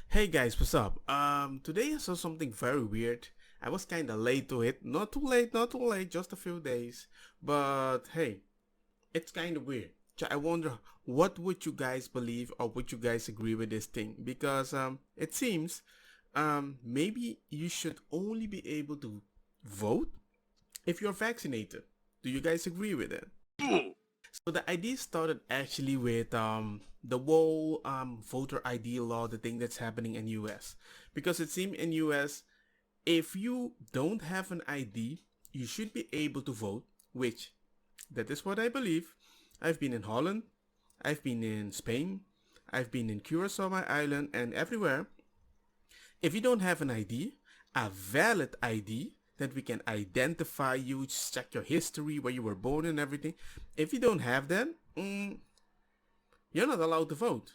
Hey guys, what's up? Today I saw something very weird. I was kinda late to it. Not too late, just a few days. But hey, it's kinda weird. So I wonder what would you guys believe or would you guys agree with this thing? Because it seems maybe you should only be able to vote if you're vaccinated. Do you guys agree with it? So the idea started actually with the whole voter ID law, the thing that's happening in US, because it seems in US if you don't have an ID, you should be able to vote. Which that is what I believe. I've been in Holland, I've been in Spain, I've been in Curacao Island, and everywhere. If you don't have an ID, a valid ID that we can identify you, check your history, where you were born and everything. If you don't have that, you're not allowed to vote,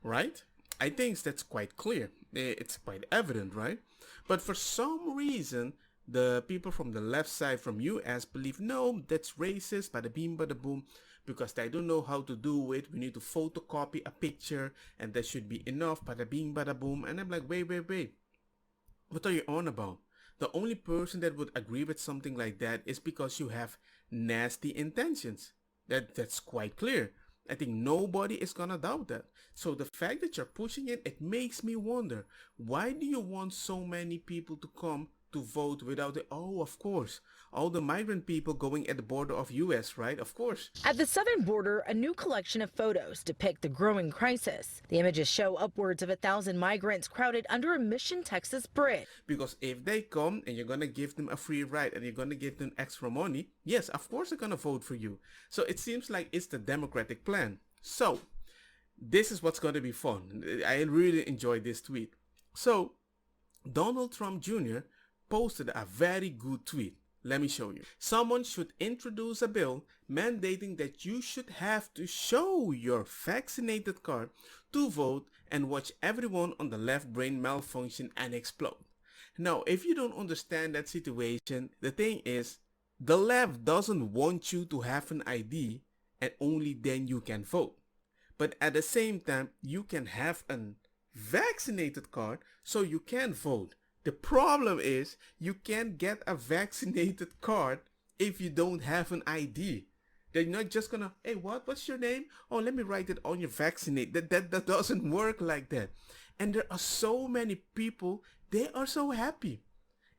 right? I think that's quite clear. It's quite evident, right? But for some reason, the people from the left side from US believe no, that's racist, bada beam, bada boom, because they don't know how to do it. We need to photocopy a picture, and that should be enough, bada beam, bada boom. And I'm like, wait. What are you on about? The only person that would agree with something like that is because you have nasty intentions. That's quite clear. I think nobody is gonna doubt that. So the fact that you're pushing it, it makes me wonder, why do you want so many people to come to vote without it? Oh, of course. All the migrant people going at the border of US, right? Of course. At the southern border, a new collection of photos depict the growing crisis. The images show upwards of 1,000 migrants crowded under a Mission, Texas bridge. Because if they come and you're gonna give them a free ride and you're gonna give them extra money, yes, of course they're gonna vote for you. So it seems like it's the Democratic plan. So this is what's gonna be fun. I really enjoyed this tweet. So Donald Trump Jr. posted a very good tweet. Let me show you. Someone should introduce a bill mandating that you should have to show your vaccinated card to vote and watch everyone on the left brain malfunction and explode. Now, if you don't understand that situation, the thing is, the left doesn't want you to have an ID and only then you can vote. But at the same time, you can have a vaccinated card so you can vote. The problem is you can't get a vaccinated card if you don't have an ID. They're not just gonna, hey, what's your name? Oh, let me write it on your vaccinate. That doesn't work like that. And there are so many people, they are so happy.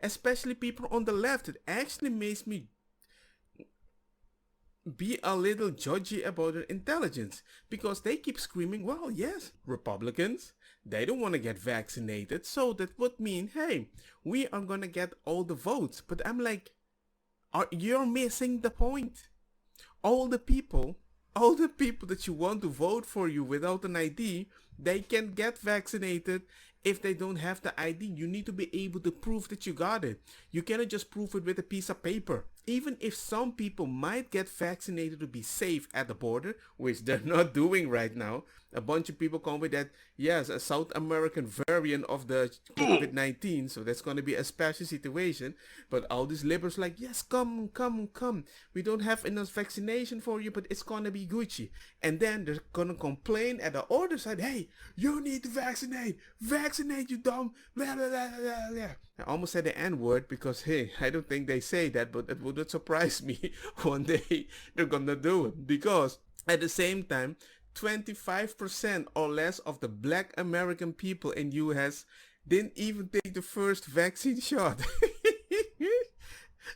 Especially people on the left. It actually makes me be a little judgy about their intelligence because they keep screaming, well, yes, Republicans, they don't want to get vaccinated, so that would mean, hey, we are gonna get all the votes. But I'm like, you're missing the point. all the people all the people that you want to vote for you without an ID, they can get vaccinated. If they don't have the ID, you need to be able to prove that you got it. You cannot just prove it with a piece of paper. Even if some people might get vaccinated to be safe at the border, which they're not doing right now, a bunch of people come with that, yes, a South American variant of the COVID-19, so that's going to be a special situation. But all these liberals like, yes, come. We don't have enough vaccination for you, but it's going to be Gucci. And then they're going to complain at the other side, hey, you need to vaccinate, you dumb, blah, blah, blah, blah, blah. I almost said the N-word because, hey, I don't think they say that, but it wouldn't surprise me one day they're gonna do it. Because at the same time, 25% or less of the black American people in US didn't even take the first vaccine shot.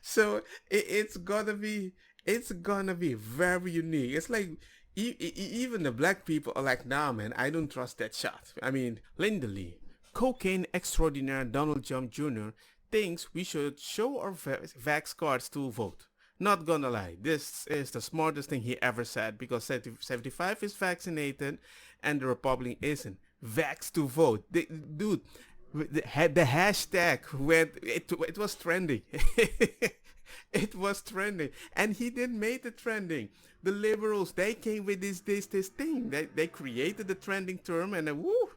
So it's gonna be very unique. It's like even the black people are like, nah, man, I don't trust that shot. I mean, Lindley, cocaine extraordinaire Donald Trump Jr. thinks we should show our vax cards to vote. Not gonna lie, this is the smartest thing he ever said because 75 is vaccinated and the Republican isn't. Vax to vote. Dude, the hashtag went, it was trending. It was trending, and he didn't make it trending. The liberals, they came with this thing. They created the trending term, and woo.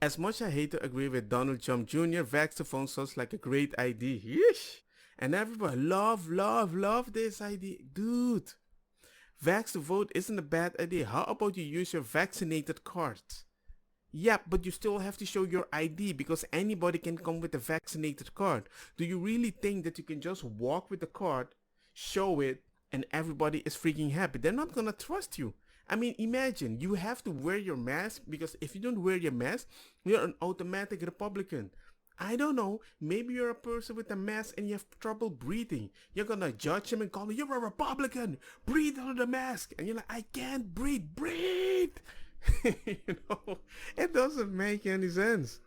As much I hate to agree with Donald Trump Jr., Vaxaphone sounds like a great idea. Yeesh. And everybody love this idea. Dude, Vax to vote isn't a bad idea. How about you use your vaccinated cards? Yeah, but you still have to show your ID because anybody can come with a vaccinated card. Do you really think that you can just walk with the card, show it, and everybody is freaking happy? They're not gonna trust you. I mean, imagine you have to wear your mask because if you don't wear your mask, you're an automatic Republican. I don't know, maybe you're a person with a mask and you have trouble breathing. You're gonna judge him and call him, you're a Republican, breathe under the mask. And you're like, I can't breathe, breathe. You know, it doesn't make any sense.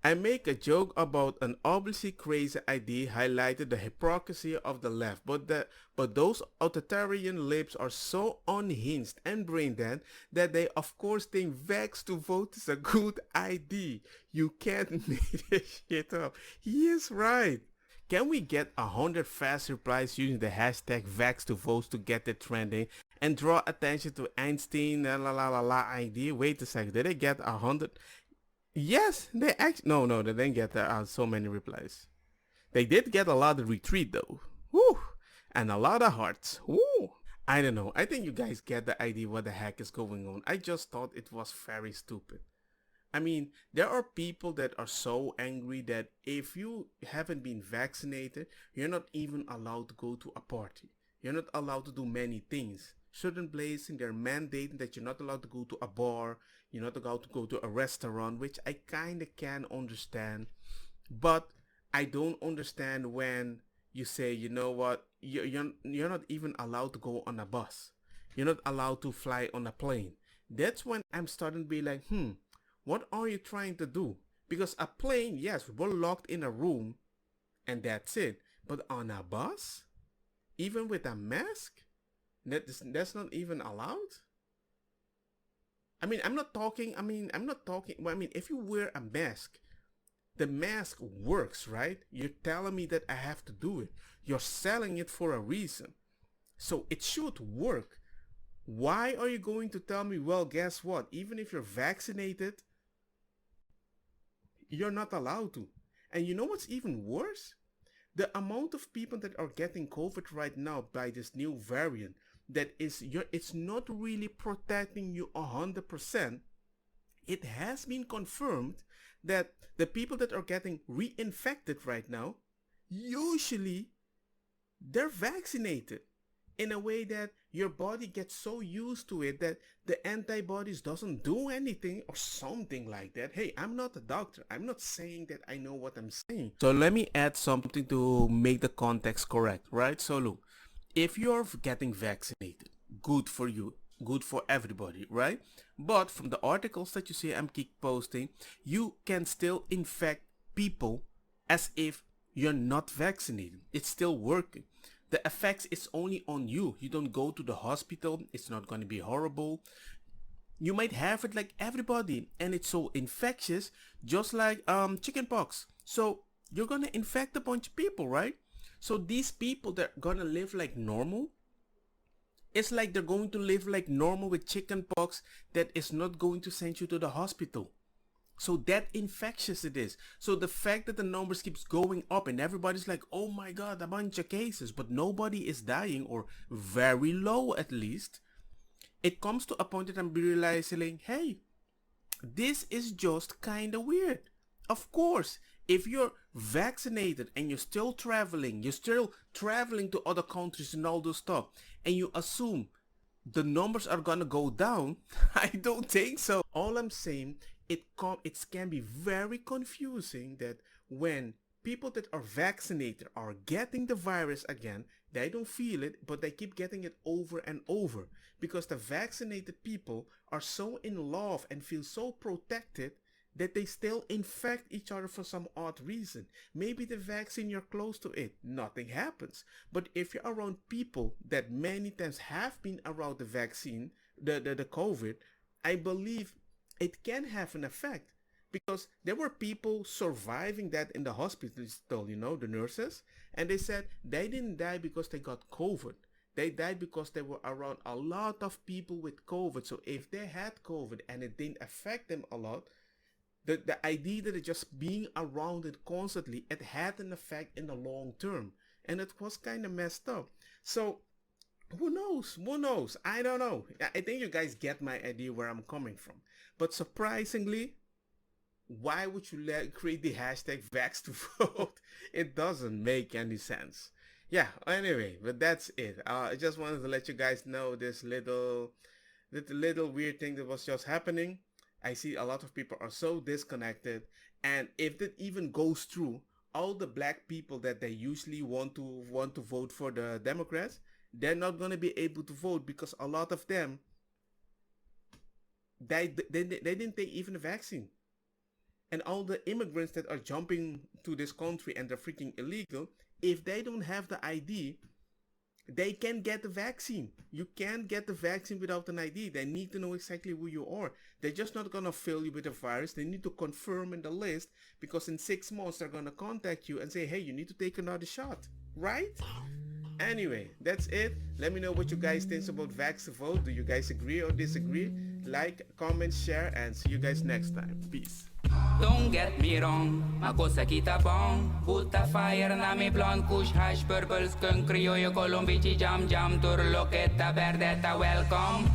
I make a joke about an obviously crazy idea highlighted the hypocrisy of the left, but those authoritarian libs are so unhinged and brain dead that they of course think Vax to vote is a good idea. You can't make this shit up. He is right. Can we get 100 fast replies using the hashtag Vax to vote to get it trending and draw attention to Einstein la la la la idea? Wait a second, did they get 100? Yes, they actually no, they didn't get so many replies. They did get a lot of retweet though. Woo! And a lot of hearts. Woo! I don't know. I think you guys get the idea what the heck is going on. I just thought it was very stupid. I mean, there are people that are so angry that if you haven't been vaccinated, you're not even allowed to go to a party. You're not allowed to do many things. Certain places, they're mandating that you're not allowed to go to a bar, you're not allowed to go to a restaurant, which I kind of can understand. But I don't understand when you say, you know what, you're not even allowed to go on a bus. You're not allowed to fly on a plane. That's when I'm starting to be like, what are you trying to do? Because a plane, yes, we're locked in a room and that's it. But on a bus, even with a mask, that's not even allowed? I'm not talking, if you wear a mask, the mask works, right? You're telling me that I have to do it. You're selling it for a reason. So it should work. Why are you going to tell me, well, guess what? Even if you're vaccinated, you're not allowed to. And you know what's even worse? The amount of people that are getting COVID right now by this new variant that it's not really protecting you 100%. It has been confirmed that the people that are getting reinfected right now, usually they're vaccinated in a way that your body gets so used to it that the antibodies doesn't do anything or something like that. Hey, I'm not a doctor. I'm not saying that I know what I'm saying. So let me add something to make the context correct, right? So look, if you're getting vaccinated, good for you, good for everybody, right? But from the articles that you see I'm keep posting, you can still infect people as if you're not vaccinated. It's still working. The effects is only on you. You don't go to the hospital. It's not going to be horrible. You might have it like everybody, and it's so infectious, just like chickenpox. So you're gonna infect a bunch of people, right? So these people that are gonna live like normal, it's like they're going to live like normal with chickenpox that is not going to send you to the hospital. So that infectious it is. So the fact that the numbers keeps going up and everybody's like, oh my god, a bunch of cases, but nobody is dying, or very low at least, it comes to a point that I'm realizing, hey, this is just kind of weird. Of course, if you're vaccinated and you're still traveling to other countries and all those stuff, and you assume the numbers are gonna go down, I don't think so. All I'm saying, it can be very confusing that when people that are vaccinated are getting the virus again, they don't feel it, but they keep getting it over and over because the vaccinated people are so in love and feel so protected that they still infect each other for some odd reason. Maybe the vaccine, you're close to it, nothing happens. But if you're around people that many times have been around the vaccine, the COVID, I believe it can have an effect. Because there were people surviving that in the hospital, the nurses, and they said they didn't die because they got COVID. They died because they were around a lot of people with COVID. So if they had COVID and it didn't affect them a lot, the idea that it just being around it constantly, it had an effect in the long term. And it was kind of messed up. So who knows? Who knows? I don't know. I think you guys get my idea where I'm coming from. But surprisingly, why would you create the hashtag VAX to vote? It doesn't make any sense. Yeah, anyway, but that's it. I just wanted to let you guys know this little weird thing that was just happening. I see a lot of people are so disconnected, and if that even goes through, all the black people that they usually want to vote for the Democrats, they're not gonna be able to vote because a lot of them they didn't take even a vaccine. And all the immigrants that are jumping to this country and they're freaking illegal, if they don't have the ID, they can get the vaccine. You can't get the vaccine without an ID. They need to know exactly who you are. They're just not gonna fill you with the virus. They need to confirm in the list because in 6 months they're gonna contact you and say, hey, you need to take another shot, right? Anyway, that's it. Let me know what you guys think about Vax to Vote. Do you guys agree or disagree? Like, comment, share, and see you guys next time. Peace. Don't get me wrong, ma cosa kita bong. Butta fire na mi blonde, kush hash, purple skunk, criollo, colombici, jam jam, turloqueta, verdetta, welcome.